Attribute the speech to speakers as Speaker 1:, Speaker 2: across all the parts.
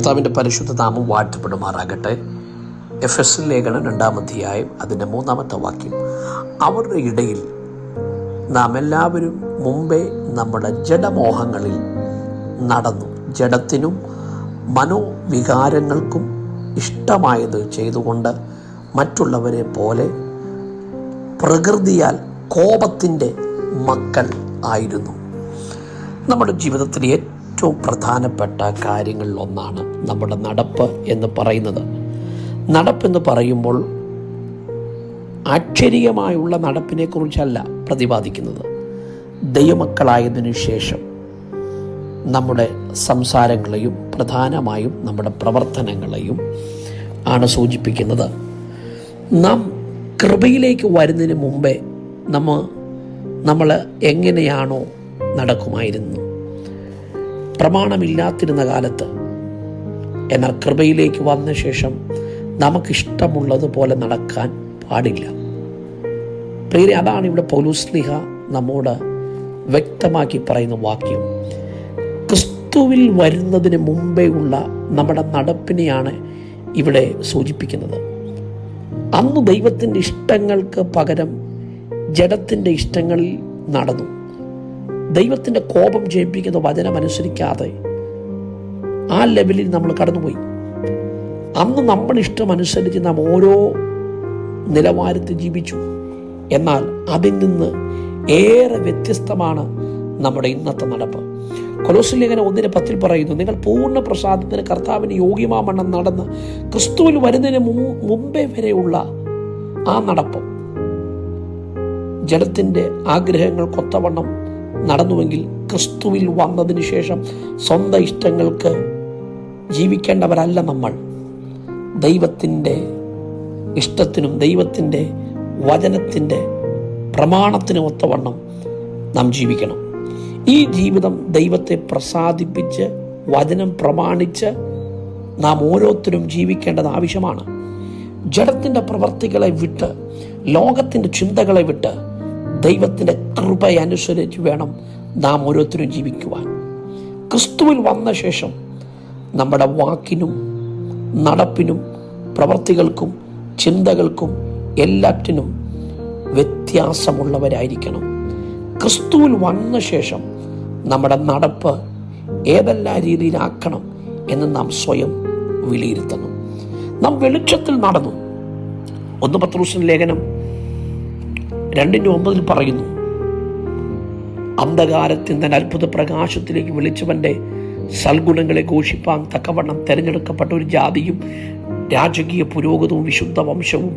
Speaker 1: കർത്താവിൻ്റെ പരിശുദ്ധ നാമം വാഴ്ത്തപ്പെടുമാറാകട്ടെ. എഫെസ്യർ ലേഖനം 2-ാം അധ്യായം അതിൻ്റെ 3-ാമത്തെ വാക്യം. അവരുടെ ഇടയിൽ നാം എല്ലാവരും മുമ്പേ നമ്മുടെ ജഡമോഹങ്ങളിൽ നടന്നു, ജഡത്തിനും മനോവികാരങ്ങൾക്കും ഇഷ്ടമായത് ചെയ്തുകൊണ്ട് മറ്റുള്ളവരെ പോലെ പ്രകൃതിയാൽ കോപത്തിൻ്റെ മക്കൾ ആയിരുന്നു. നമ്മുടെ ജീവിതത്തിൽ ഏറ്റവും പ്രധാനപ്പെട്ട കാര്യങ്ങളിലൊന്നാണ് നമ്മുടെ നടപ്പ് എന്ന് പറയുന്നത്. നടപ്പെന്ന് പറയുമ്പോൾ ആക്ഷരികമായുള്ള നടപ്പിനെ കുറിച്ചല്ല പ്രതിപാദിക്കുന്നത്. ദൈവമക്കളായതിനു ശേഷം നമ്മുടെ സംസാരങ്ങളെയും പ്രധാനമായും നമ്മുടെ പ്രവർത്തനങ്ങളെയും ആണ് സൂചിപ്പിക്കുന്നത്. നാം കൃപയിലേക്ക് വരുന്നതിന് മുമ്പേ നമ്മൾ എങ്ങനെയാണോ നടക്കുമായിരുന്നു, പ്രമാണമില്ലാത്തിരുന്ന കാലത്ത്, എന്നാൽ കൃപയിലേക്ക് വന്ന ശേഷം നമുക്കിഷ്ടമുള്ളതുപോലെ നടക്കാൻ പാടില്ല. പ്രിയരെ, അതാണ് ഇവിടെ പൗലോസ്ലീഹ നമ്മോട് വ്യക്തമാക്കി പറയുന്ന വാക്യം. ക്രിസ്തുവിൽ വരുന്നതിന് മുമ്പേ ഉള്ള നമ്മുടെ നടപ്പിനെയാണ് ഇവിടെ സൂചിപ്പിക്കുന്നത്. അന്ന് ദൈവത്തിൻ്റെ ഇഷ്ടങ്ങൾക്ക് പകരം ജഡത്തിൻ്റെ ഇഷ്ടങ്ങളിൽ നടന്നു. ദൈവത്തിൻ്റെ കോപം ജയിപ്പിക്കുന്ന വചനം അനുസരിക്കാതെ ആ ലെവലിൽ നമ്മൾ കടന്നുപോയി. അന്ന് നമ്മുടെ ഇഷ്ടമനുസരിച്ച് നാം ഓരോ നിലവാരത്തിൽ ജീവിച്ചു. എന്നാൽ അതിൽ നിന്ന് ഏറെ വ്യത്യസ്തമാണ് നമ്മുടെ ഇന്നത്തെ നടപ്പ്. കൊലോസ്യർ ലേഖനം 1:10 പറയുന്നു, നിങ്ങൾ പൂർണ്ണ പ്രസാദത്തിന് കർത്താവിന് യോഗ്യമാവണ്ണം നടന്ന് ക്രിസ്തുവിൽ വരുന്നതിന് മുമ്പേ വരെയുള്ള ആ നടപ്പ് ജഡത്തിൻ്റെ ആഗ്രഹങ്ങൾക്കൊത്തവണ്ണം നടന്നുവെങ്കിൽ ക്രിസ്തുവിൽ വന്നതിന് ശേഷം സ്വന്തം ഇഷ്ടങ്ങൾക്ക് ജീവിക്കേണ്ടവരല്ല നമ്മൾ. ദൈവത്തിൻ്റെ ഇഷ്ടത്തിനും ദൈവത്തിൻ്റെ വചനത്തിൻ്റെ പ്രമാണത്തിനും ഒത്തവണ്ണം നാം ജീവിക്കണം. ഈ ജീവിതം ദൈവത്തെ പ്രസാദിപ്പിച്ച് വചനം പ്രമാണിച്ച് നാം ഓരോരുത്തരും ജീവിക്കേണ്ടത് ആവശ്യമാണ്. ജഡത്തിൻ്റെ പ്രവർത്തികളെ വിട്ട്, ലോകത്തിൻ്റെ ചിന്തകളെ വിട്ട് ദൈവത്തിൻ്റെ കൃപയനുസരിച്ച് വേണം നാം ഓരോരുത്തരും ജീവിക്കുവാൻ. ക്രിസ്തുവിൽ വന്ന ശേഷം നമ്മുടെ വാക്കിനും നടപ്പിനും പ്രവർത്തികൾക്കും ചിന്തകൾക്കും എല്ലാറ്റിനും വ്യത്യാസമുള്ളവരായിരിക്കണം. ക്രിസ്തുവിൽ വന്ന ശേഷം നമ്മുടെ നടപ്പ് ഏതെല്ലാം രീതിയിലാക്കണം എന്ന് നാം സ്വയം വിലയിരുത്തണം. നാം വെളിച്ചത്തിൽ നടന്നു. 1 പത്രോസ് ലേഖനം 2:9 പറയുന്നു, അന്ധകാരത്തിൽ തന്നെ അത്ഭുത പ്രകാശത്തിലേക്ക് വിളിച്ചവൻ്റെ സൽഗുണങ്ങളെ ഘോഷിപ്പാൻ തക്കവണ്ണം തിരഞ്ഞെടുക്കപ്പെട്ട ഒരു ജാതിയും രാജകീയ പുരോഗതവും വിശുദ്ധ വംശവും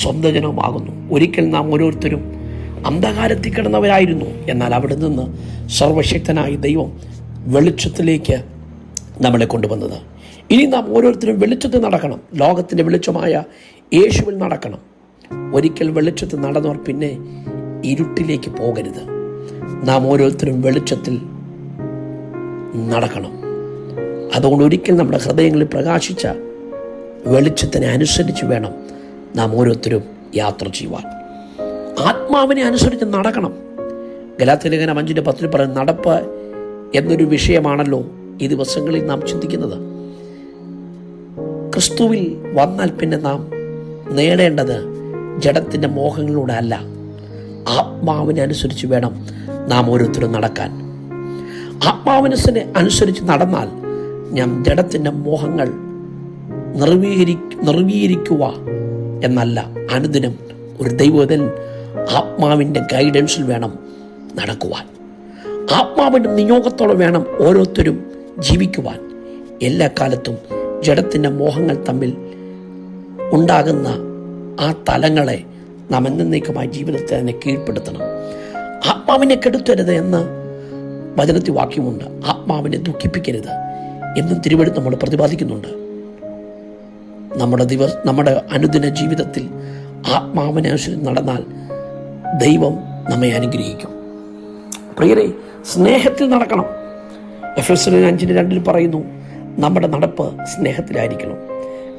Speaker 1: സ്വന്തം ജനവുമാകുന്നു. ഒരിക്കൽ നാം ഓരോരുത്തരും അന്ധകാരത്തിൽ കിടന്നവരായിരുന്നു. എന്നാൽ അവിടെ നിന്ന് സർവശക്തനായ ദൈവം വെളിച്ചത്തിലേക്ക് നമ്മളെ കൊണ്ടുവന്നത്. ഇനി നാം ഓരോരുത്തരും വെളിച്ചത്തിൽ നടക്കണം. ലോകത്തിൻ്റെ വെളിച്ചമായ യേശുവിൽ നടക്കണം. ഒരിക്കൽ വെളിച്ചത്തിൽ നടന്നവർ പിന്നെ ഇരുട്ടിലേക്ക് പോകരുത്. നാം ഓരോരുത്തരും വെളിച്ചത്തിൽ നടക്കണം. അതുകൊണ്ട് ഒരിക്കൽ നമ്മുടെ ഹൃദയങ്ങളിൽ പ്രകാശിച്ച വെളിച്ചത്തിനെ അനുസരിച്ച് വേണം നാം ഓരോരുത്തരും യാത്ര ചെയ്യുവാൻ. ആത്മാവിനെ അനുസരിച്ച് നടക്കണം. ഗലാത്യ ലേഖനം 5:10 പറയുന്ന നടപ്പ് എന്നൊരു വിഷയമാണല്ലോ ഈ ദിവസങ്ങളിൽ നാം ചിന്തിക്കുന്നത്. ക്രിസ്തുവിൽ വന്നാൽ പിന്നെ നാം നേടേണ്ടത് ജഡത്തിൻ്റെ മോഹങ്ങളിലൂടെ അല്ല, ആത്മാവിനെ അനുസരിച്ച് വേണം നാം ഓരോരുത്തരും നടക്കാൻ. ആത്മാവിനെ അനുസരിച്ച് നടന്നാൽ ഞാൻ ജഡത്തിൻ്റെ മോഹങ്ങൾ നിർവീകരിക്കുക എന്നല്ല, അനുദിനം ഒരു ദൈവത്തിൽ ആത്മാവിൻ്റെ ഗൈഡൻസിൽ വേണം നടക്കുവാൻ. ആത്മാവിൻ്റെ നിയോഗത്തോടെ വേണം ഓരോരുത്തരും ജീവിക്കുവാൻ. എല്ലാ കാലത്തും ജഡത്തിൻ്റെ മോഹങ്ങൾ തമ്മിൽ ഉണ്ടാകുന്ന ആ തലങ്ങളെ നാം എന്നേക്കുമായി ജീവിതത്തെ തന്നെ കീഴ്പ്പെടുത്തണം. ആത്മാവിനെ കെടുത്തരുത് എന്ന് വചനത്തിൽ വാക്യമുണ്ട്. ആത്മാവിനെ ദുഃഖിപ്പിക്കരുത് എന്നും തിരുവെഴുത്ത് നമ്മൾ പ്രതിപാദിക്കുന്നുണ്ട്. നമ്മുടെ അനുദിന ജീവിതത്തിൽ ആത്മാവിനെ അനുസരിച്ച് നടന്നാൽ ദൈവം നമ്മെ അനുഗ്രഹിക്കും. പ്രിയരെ, സ്നേഹത്തിൽ നടക്കണം. എഫെസ്യർ 5:2 പറയുന്നു, നമ്മുടെ നടപ്പ് സ്നേഹത്തിലായിരിക്കണം.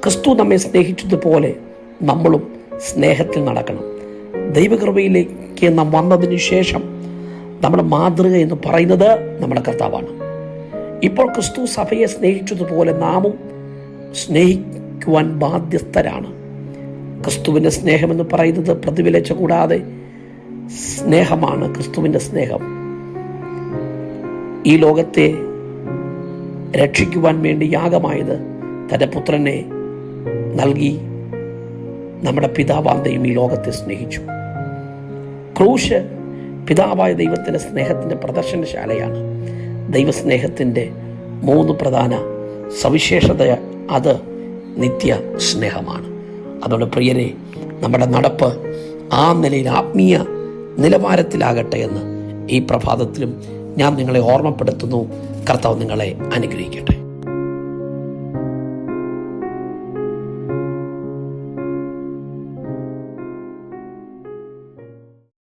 Speaker 1: ക്രിസ്തു നമ്മെ സ്നേഹിച്ചതുപോലെ നമ്മളും സ്നേഹത്തിൽ നടക്കണം. ദൈവകൃപയിലേക്ക് നാം വന്നതിന് ശേഷം നമ്മുടെ മാതൃക എന്ന് പറയുന്നത് നമ്മുടെ കർത്താവാണ്. ഇപ്പോൾ ക്രിസ്തു സഭയെ സ്നേഹിച്ചതുപോലെ നാമും സ്നേഹിക്കുവാൻ ബാധ്യസ്ഥരാണ്. ക്രിസ്തുവിൻ്റെ സ്നേഹമെന്ന് പറയുന്നത് പ്രതിഫലിച്ച കൂടാതെ സ്നേഹമാണ്. ക്രിസ്തുവിൻ്റെ സ്നേഹം ഈ ലോകത്തെ രക്ഷിക്കുവാൻ വേണ്ടി യാഗമായത് തൻ്റെ പുത്രനെ നൽകി നമ്മുടെ പിതാവാം ദൈവം ഈ ലോകത്തെ സ്നേഹിച്ചു. ക്രൂശ് പിതാവായ ദൈവത്തിൻ്റെ സ്നേഹത്തിൻ്റെ പ്രദർശനശാലയാണ്. ദൈവസ്നേഹത്തിൻ്റെ 3 പ്രധാന സവിശേഷത അത് നിത്യ സ്നേഹമാണ്. അതുകൊണ്ട് പ്രിയരെ, നമ്മുടെ നടപ്പ് ആ നിലയിൽ ആത്മീയ നിലവാരത്തിലാകട്ടെ എന്ന് ഈ പ്രഭാതത്തിലും ഞാൻ നിങ്ങളെ ഓർമ്മപ്പെടുത്തുന്നു. കർത്താവ് നിങ്ങളെ അനുഗ്രഹിക്കട്ടെ.